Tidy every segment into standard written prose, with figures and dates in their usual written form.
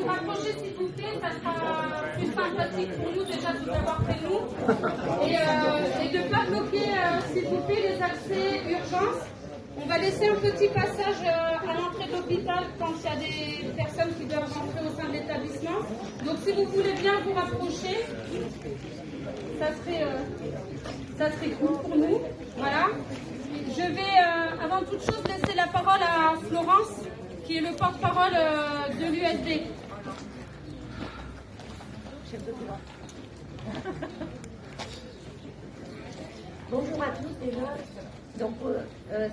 vous rapprocher s'il vous plaît, ça sera plus sympathique pour nous déjà de vous avoir fait nous. Et de ne pas bloquer s'il vous plaît les accès urgences. On va laisser un petit passage à l'entrée de l'hôpital quand il y a des personnes qui doivent rentrer au sein de l'établissement. Donc si vous voulez bien vous rapprocher, ça serait cool pour nous. Voilà. Je vais avant toute chose laisser la parole à Florence, qui est le porte-parole de l'USB. Bonjour à tous déjà. Donc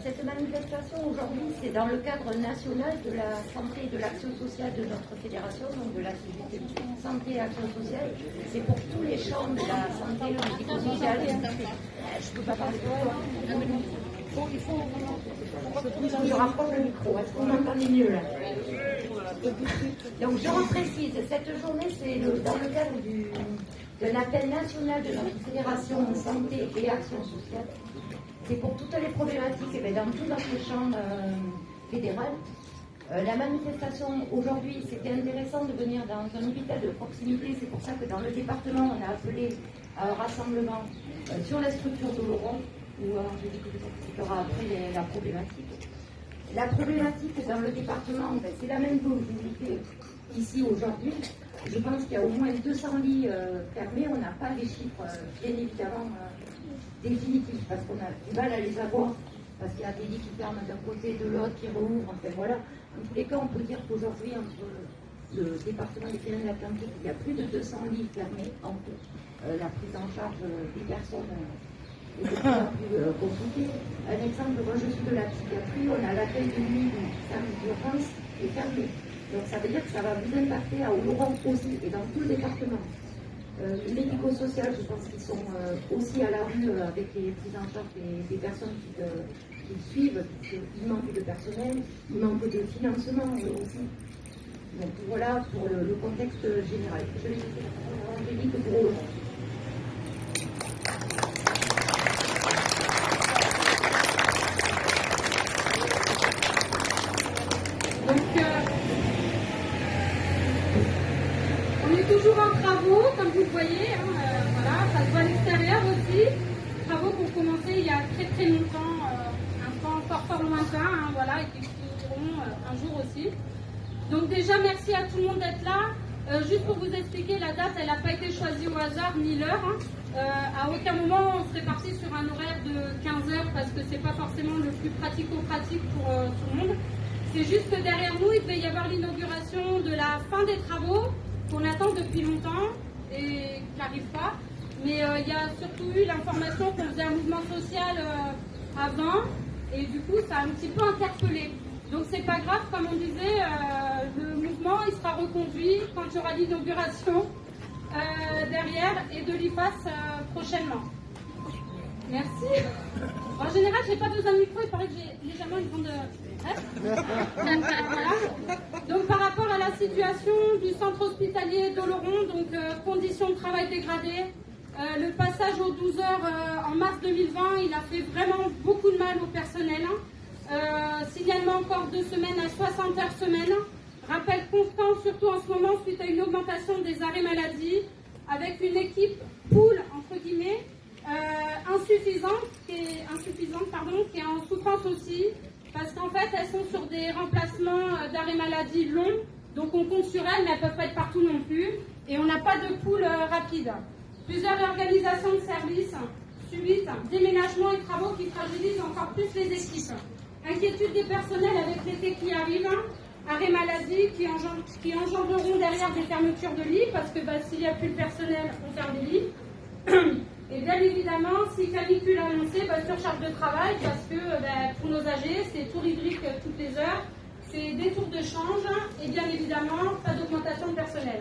cette manifestation aujourd'hui, c'est dans le cadre national de la santé et de l'action sociale de notre fédération, donc de la CGT Santé et Action Sociale. C'est pour tous les champs de la santé, le médico-social. Je ne peux pas parler de toi. Je rapproche le micro. Est-ce qu'on m'entendait mieux là? Donc je reprécise, cette journée, c'est dans le cadre de l'appel national de notre fédération santé et action sociale. C'est pour toutes les problématiques dans tout notre champ fédéral. La manifestation aujourd'hui, c'était intéressant de venir dans un hôpital de proximité. C'est pour ça que dans le département, on a appelé à un rassemblement sur la structure de Laurent, où je dis que vous expliquera après la problématique. La problématique dans le département, c'est la même possibilité ici aujourd'hui. Je pense qu'il y a au moins 200 lits fermés. On n'a pas les chiffres, bien évidemment, définitifs, parce qu'on a du mal à les avoir, parce qu'il y a des lits qui ferment d'un côté, de l'autre, qui rouvrent. Enfin voilà. En tous les cas, on peut dire qu'aujourd'hui, entre le département des Pyrénées-Atlantiques, il y a plus de 200 lits fermés en tout. La prise en charge des personnes est de plus en plus compliquée. Un exemple, moi je suis de la psychiatrie, on a l'accueil de nuit du service d'urgence est fermé. Donc ça veut dire que ça va vous impacter à Laurent aussi et dans tout le département. Le médico-social, je pense qu'ils sont aussi à la rue avec les prises en charge des personnes qui suivent, puisqu'il manque de personnel, il manque de financement aussi. Donc voilà pour le contexte général. Je vais laisser la parole à Angélique pour Laurent. Toujours en travaux, comme vous le voyez, voilà, ça se voit à l'extérieur aussi. Travaux qui ont commencé il y a très très longtemps, un temps fort lointain, voilà, et qui finiront un jour aussi. Donc déjà, merci à tout le monde d'être là. Juste pour vous expliquer, la date, elle n'a pas été choisie au hasard, ni l'heure. À aucun moment, on serait parti sur un horaire de 15 heures, parce que c'est pas forcément le plus pratico-pratique pour tout le monde. C'est juste que derrière nous, il devait y avoir l'inauguration de la fin des travaux, qu'on attend depuis longtemps et qui n'arrive pas. Mais il y a surtout eu l'information qu'on faisait un mouvement social avant et du coup ça a un petit peu interpellé. Donc c'est pas grave, comme on disait, le mouvement il sera reconduit quand il y aura l'inauguration derrière et de l'IFAS prochainement. Merci. En général, j'ai pas besoin de micro, il paraît que j'ai légèrement une grande... Voilà. Donc par rapport à la situation du centre hospitalier d'Oloron, donc conditions de travail dégradées, le passage aux 12 heures en mars 2020, il a fait vraiment beaucoup de mal au personnel. Signalement encore 2 semaines à 60 heures semaine. Rappel constant, surtout en ce moment, suite à une augmentation des arrêts maladie, avec une équipe pool, entre guillemets, insuffisante, qui est en souffrance aussi, parce qu'en fait, elles sont sur des remplacements d'arrêt maladie longs, donc on compte sur elles, mais elles ne peuvent pas être partout non plus, et on n'a pas de pool rapide. Plusieurs réorganisations de services subites, déménagements et travaux qui fragilisent encore plus les équipes. Inquiétude des personnels avec l'été qui arrive, arrêt maladie qui engendreront derrière des fermetures de lits, parce que s'il n'y a plus de personnel, on ferme des lits. Et bien évidemment, si canicule annoncée, surcharge de travail, parce que pour nos âgés, c'est tour hydrique toutes les heures, c'est des tours de change, et bien évidemment, pas d'augmentation de personnel.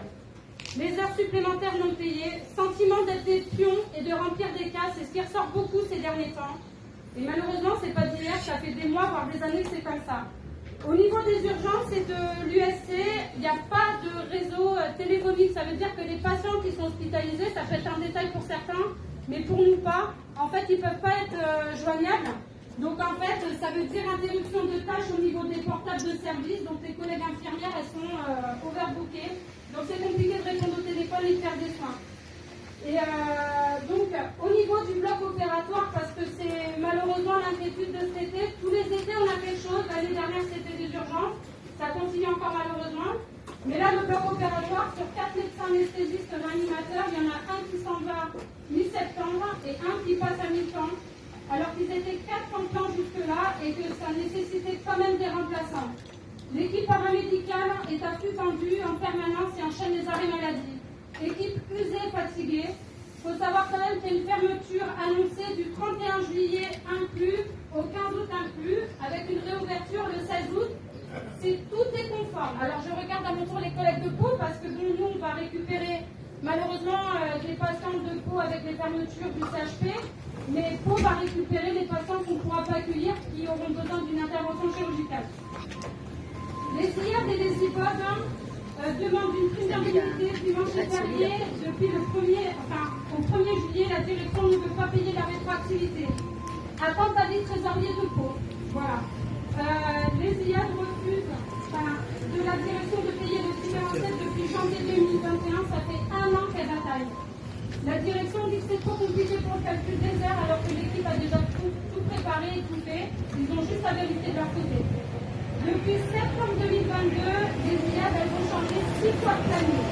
Les heures supplémentaires non payées, sentiment d'être des pions et de remplir des cases, c'est ce qui ressort beaucoup ces derniers temps. Et malheureusement, c'est pas d'hier, ça fait des mois, voire des années que c'est comme ça. Au niveau des urgences et de l'USC, il n'y a pas de réseau téléphonique. Ça veut dire que les patients qui sont hospitalisés, ça peut être un détail pour certains, mais pour nous pas. En fait, ils ne peuvent pas être joignables Donc en fait, ça veut dire interruption de tâches au niveau des portables de service. Donc les collègues infirmières, elles sont overbookées. Donc c'est compliqué de répondre au téléphone et de faire des soins. Et donc au niveau du bloc opératoire, parce que c'est malheureusement l'inquiétude de cet été, tous les étés on a quelque chose. L'année dernière c'était des urgences, ça continue encore malheureusement. Mais là le bloc opératoire, sur 4 médecins anesthésistes réanimateurs, il y en a un qui s'en va mi-septembre et un qui passe à mi-temps. Alors qu'ils étaient 4 en plan jusque-là et que ça nécessitait quand même des remplaçants. L'équipe paramédicale est à flux tendu en permanence et enchaîne les arrêts maladie. Équipe usée, fatiguée. Il faut savoir quand même qu'il y a une fermeture annoncée du 31 juillet inclus au 15 août inclus, avec une réouverture le 16 août. Tout est conforme. Alors je regarde à mon tour les collègues de Pau parce que bon, nous on va récupérer malheureusement des patients de Pau avec les fermetures du CHP. Mais Pau va récupérer les patients qu'on ne pourra pas accueillir qui auront besoin d'une intervention chirurgicale. Les SIAD et les IPOD demandent une prime d'indemnité dimanche et férié. Depuis au 1er juillet, la direction ne veut pas payer la rétroactivité. Attente avis trésorier de Pau. Voilà. Les IAD refusent de la direction de payer le prix en tête depuis janvier 2021. Ça fait 1 an qu'elle bataille. La direction dit que c'est trop compliqué pour le calcul des heures alors que l'équipe a déjà tout préparé et tout fait. Ils ont juste à vérifier de leur côté. Depuis septembre 2022, les IAD elles ont changé 6 fois de planning.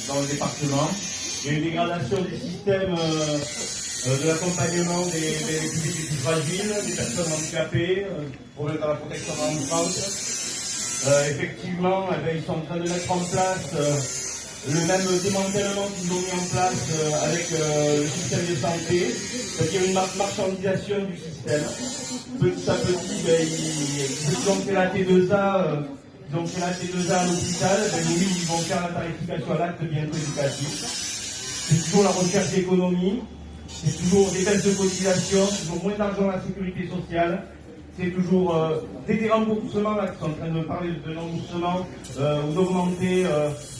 Dans le département, il y a une dégradation du système de l'accompagnement des publics les plus fragiles, des personnes handicapées, problème dans la protection de l'enfance. Effectivement, ils sont en train de mettre en place le même démantèlement qu'ils ont mis en place avec le système de santé. C'est-à-dire une marchandisation du système. Petit à petit, ils ont fait la T2A. Ils ont fait la T2A à l'hôpital, oui, ils vont faire la tarification à l'acte bientôt éducatif. C'est toujours la recherche d'économie, c'est toujours des baisses de cotisation, c'est toujours moins d'argent à la sécurité sociale, c'est toujours des remboursements, là, qui sont en train de parler de remboursement, ou d'augmenter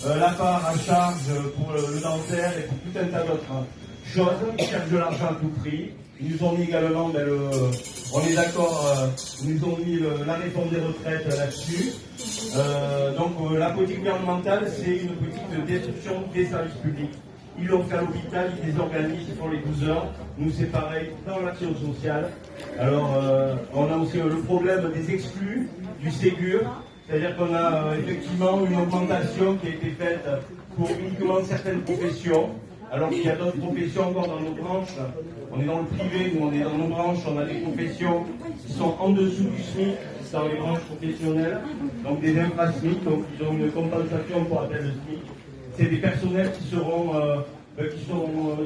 la part à charge pour le dentaire et pour tout un tas d'autres choses. Ils cherchent de l'argent à tout prix. Ils nous ont mis également, on est d'accord, ils nous ont mis la réforme des retraites là-dessus. Donc la politique gouvernementale, c'est une politique de destruction des services publics. Ils l'ont fait à l'hôpital, ils désorganisent, ils font les 12 heures. Nous, c'est pareil dans l'action sociale. Alors, on a aussi le problème des exclus, du Ségur. C'est-à-dire qu'on a effectivement une augmentation qui a été faite pour uniquement certaines professions. Alors qu'il y a d'autres professions encore dans nos branches. On est dans le privé, nous on est dans nos branches, on a des professions qui sont en dessous du SMIC dans les branches professionnelles, donc des infra-SMIC, donc ils ont une compensation pour atteindre le SMIC. C'est des personnels qui seront,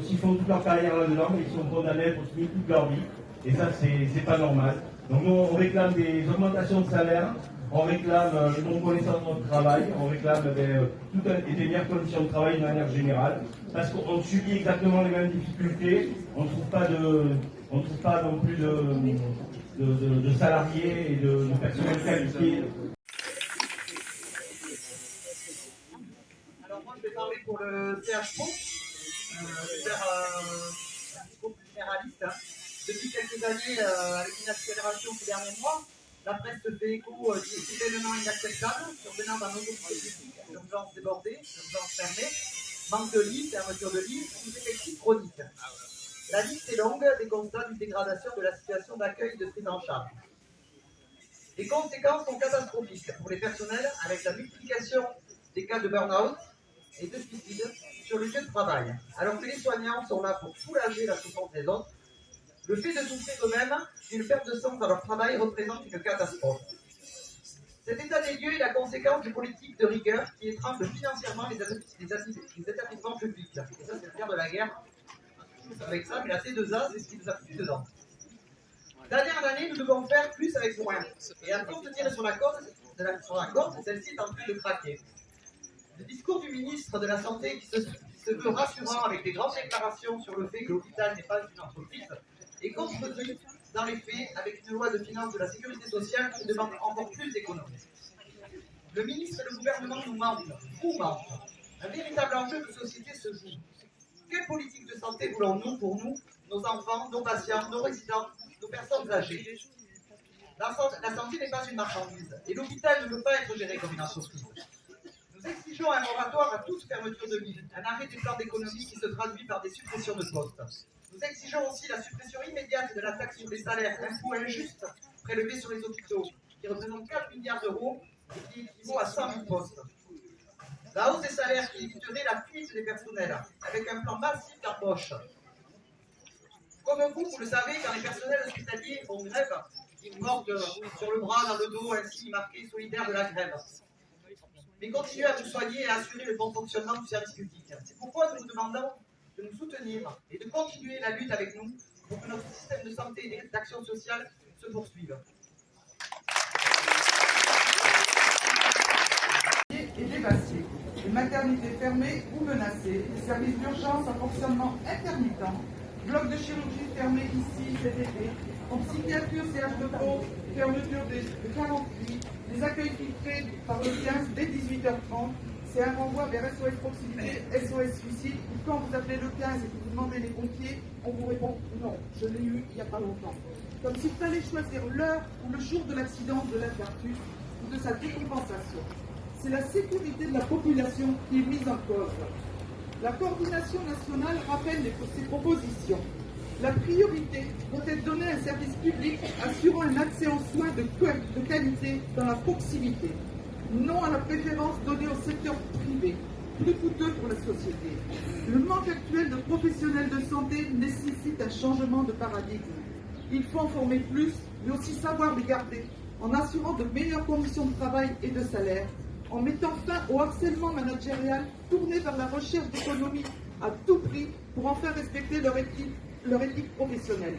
s'ils font toute leur carrière là-dedans, ils sont condamnés pour SMIC toute leur vie. Et ça, c'est pas normal. Donc nous, on réclame des augmentations de salaire, on réclame une reconnaissance de notre travail, on réclame des meilleures conditions de travail de manière générale, parce qu'on subit exactement les mêmes difficultés, on ne trouve pas non plus de salariés et de personnel qualifié. Alors moi je vais parler pour le CHPO, je vais faire un discours plus généraliste. Depuis quelques années, avec une accélération ces derniers mois, la presse se fait écho d'événements inacceptables survenant dans nos hôpitaux publics, urgences débordées, urgences fermées, manque de lits, fermeture de lits, sous-effectifs chroniques. La liste est longue des constats d'une dégradation de la situation d'accueil et de prise en charge. Les conséquences sont catastrophiques pour les personnels avec la multiplication des cas de burn-out et de suicide sur le lieu de travail. Alors que les soignants sont là pour soulager la souffrance des autres, le fait de souffrir eux-mêmes d'une perte de sens dans leur travail représente une catastrophe. Cet état des lieux est la conséquence d'une politique de rigueur qui étrangle financièrement les établissements publics. Et ça, c'est le nerf de la guerre avec ça, mais la T2A, c'est ce qui nous a foutu dedans. D'année en année, nous devons faire plus avec moins. Et à force de tirer sur la corde, celle-ci est en train de craquer. Le discours du ministre de la Santé qui se veut rassurant avec des grandes déclarations sur le fait que l'hôpital n'est pas une entreprise est contredit dans les faits avec une loi de finances de la sécurité sociale qui demande encore plus d'économies. Le ministre et le gouvernement nous mentent, vous mentent. Un véritable enjeu de société se joue. Quelle politique de santé voulons-nous pour nous, nos enfants, nos patients, nos résidents, nos personnes âgées? La santé n'est pas une marchandise, et l'hôpital ne peut pas être géré comme une entreprise. Nous exigeons un moratoire à toute fermeture de lits, un arrêt des plans d'économie qui se traduit par des suppressions de postes. Nous exigeons aussi la suppression immédiate de la taxe sur les salaires, impôt injuste prélevé sur les hôpitaux, qui représente 4 milliards d'euros et qui équivaut à 100 000 postes. La hausse des salaires qui éviterait la fuite des personnels, avec un plan massif d'embauche. Comme vous le savez, quand les personnels hospitaliers font grève, ils mordent sur le bras, dans le dos, ainsi marqué solidaire de la grève. Mais continuez à vous soigner et à assurer le bon fonctionnement du service public. C'est pourquoi nous vous demandons de nous soutenir et de continuer la lutte avec nous pour que notre système de santé et d'action sociale se poursuive. Et dévastées, les maternités fermées ou menacées, les services d'urgence en fonctionnement intermittent, blocs de chirurgie fermés ici cet été, en psychiatrie au CH de Pau, fermeture de 48, les accueils filtrés par le 15 dès 18h30, c'est un renvoi vers SOS Proximité, SOS Suicide, où quand vous appelez le 15 et que vous demandez les pompiers, on vous répond non, je l'ai eu il n'y a pas longtemps. Comme s'il fallait choisir l'heure ou le jour de l'accident, de l'infarctus ou de sa décompensation. C'est la sécurité de la population qui est mise en cause. La coordination nationale rappelle ses propositions. La priorité doit être donnée à un service public assurant un accès aux soins de qualité dans la proximité, non à la préférence donnée au secteur privé, plus coûteux pour la société. Le manque actuel de professionnels de santé nécessite un changement de paradigme. Il faut en former plus, mais aussi savoir les garder, en assurant de meilleures conditions de travail et de salaire, en mettant fin au harcèlement managérial tourné vers la recherche d'économie à tout prix pour en faire respecter leur éthique professionnelle.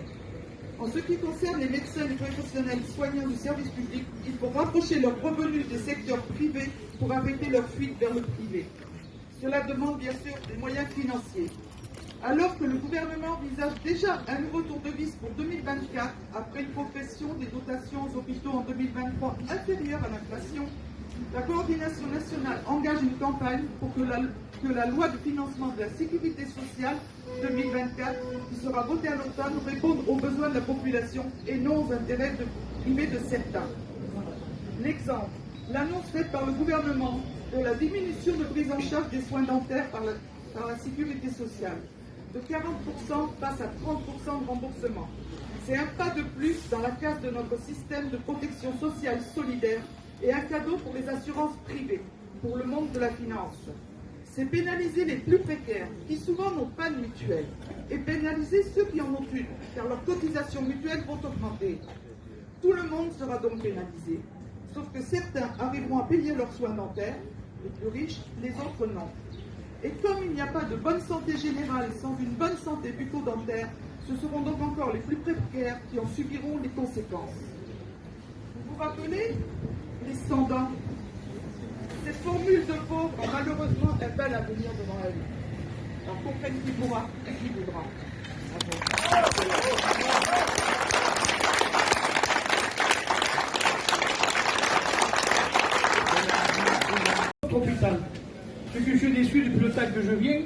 En ce qui concerne les médecins et les professionnels soignants du service public, il faut rapprocher leurs revenus des secteurs privés pour arrêter leur fuite vers le privé. Cela demande bien sûr des moyens financiers. Alors que le gouvernement envisage déjà un nouveau tour de vis pour 2024, après une progression des dotations aux hôpitaux en 2023 inférieure à l'inflation, la coordination nationale engage une campagne pour que la loi de financement de la sécurité sociale 2024, qui sera votée à l'automne, réponde aux besoins de la population et non aux intérêts privés de certains. L'exemple, l'annonce faite par le gouvernement de la diminution de prise en charge des soins dentaires par la sécurité sociale, de 40% passe à 30% de remboursement. C'est un pas de plus dans la case de notre système de protection sociale solidaire et un cadeau pour les assurances privées, pour le monde de la finance. C'est pénaliser les plus précaires, qui souvent n'ont pas de mutuelle, et pénaliser ceux qui en ont une, car leurs cotisations mutuelles vont augmenter. Tout le monde sera donc pénalisé, sauf que certains arriveront à payer leurs soins dentaires, les plus riches, les autres non. Et comme il n'y a pas de bonne santé générale sans une bonne santé bucco-dentaire, ce seront donc encore les plus précaires qui en subiront les conséquences. Vous vous rappelez les sans-dents? Cette formule de pauvre a malheureusement un bel avenir devant elle. Alors comprenne qui pourra et qui voudra. Hôpital. Ce que je suis déçu depuis le temps que je viens,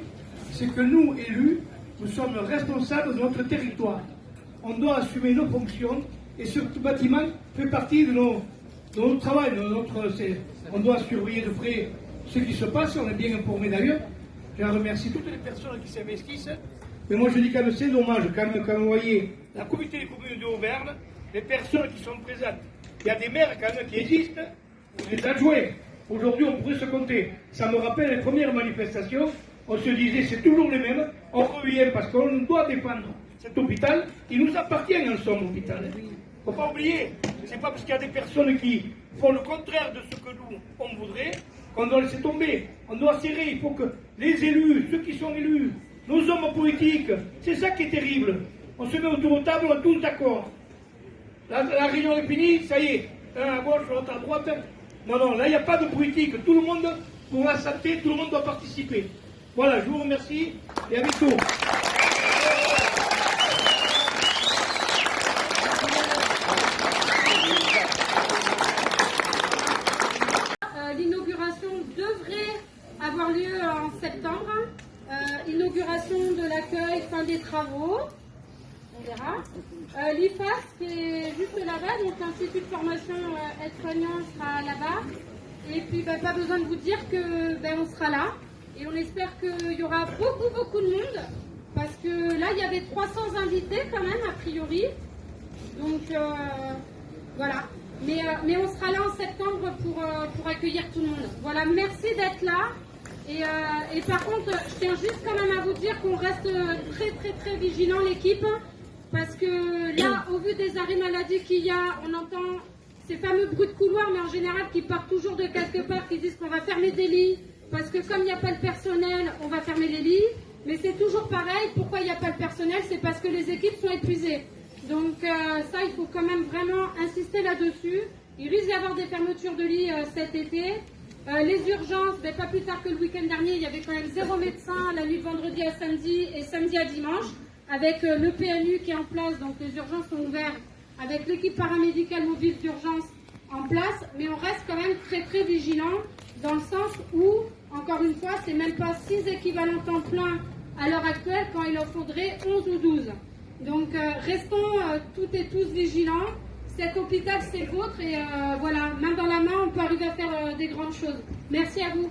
c'est que nous, élus, nous sommes responsables de notre territoire. On doit assumer nos fonctions et ce bâtiment fait partie de notre travail. On doit surveiller de près ce qui se passe, on est bien informé d'ailleurs. Je remercie toutes les personnes qui s'investissent. Mais moi je dis quand même c'est dommage, quand vous voyez la communauté des communes de Auvergne, les personnes qui sont présentes. Il y a des maires quand même qui existent, des adjoints. Aujourd'hui, on pourrait se compter. Ça me rappelle les premières manifestations. On se disait, c'est toujours les mêmes. On revient parce qu'on doit défendre cet hôpital. Il nous appartient en somme, hôpital. Il ne faut pas oublier. C'est pas parce qu'il y a des personnes qui font le contraire de ce que nous, on voudrait, qu'on doit laisser tomber. On doit serrer. Il faut que les élus, ceux qui sont élus, nos hommes politiques, c'est ça qui est terrible. On se met autour de table, on est tous d'accord. La réunion est finie, ça y est. Un à gauche, l'autre à droite. Non, là, il n'y a pas de politique. Tout le monde, pour la santé, tout le monde doit participer. Voilà, je vous remercie et à bientôt. L'inauguration devrait avoir lieu en bientôt. On verra. L'IFAS qui est juste là-bas, donc l'Institut de formation aide-soignant sera là-bas. Et puis pas besoin de vous dire que on sera là. Et on espère qu'il y aura beaucoup de monde. Parce que là, il y avait 300 invités quand même, a priori. Donc voilà. Mais on sera là en septembre pour accueillir tout le monde. Voilà, merci d'être là. Et par contre, je tiens juste quand même à vous dire qu'on reste très vigilant, l'équipe. Parce que là, au vu des arrêts maladie qu'il y a, on entend ces fameux bruits de couloir, mais en général qui partent toujours de quelque part, qui disent qu'on va fermer des lits. Parce que comme il n'y a pas le personnel, on va fermer les lits. Mais c'est toujours pareil. Pourquoi il n'y a pas le personnel? C'est parce que les équipes sont épuisées. Donc ça, il faut quand même vraiment insister là-dessus. Il risque d'y avoir des fermetures de lits cet été. Les urgences, pas plus tard que le week-end dernier, il y avait quand même 0 médecin la nuit de vendredi à samedi et samedi à dimanche. Avec le PMU qui est en place, donc les urgences sont ouvertes, avec l'équipe paramédicale mobile d'urgence en place. Mais on reste quand même très vigilant dans le sens où, encore une fois, c'est même pas 6 équivalents temps plein à l'heure actuelle quand il en faudrait 11 ou 12. Donc restons toutes et tous vigilants. Cet hôpital, c'est le vôtre et voilà, main dans la main, on peut arriver à faire des grandes choses. Merci à vous.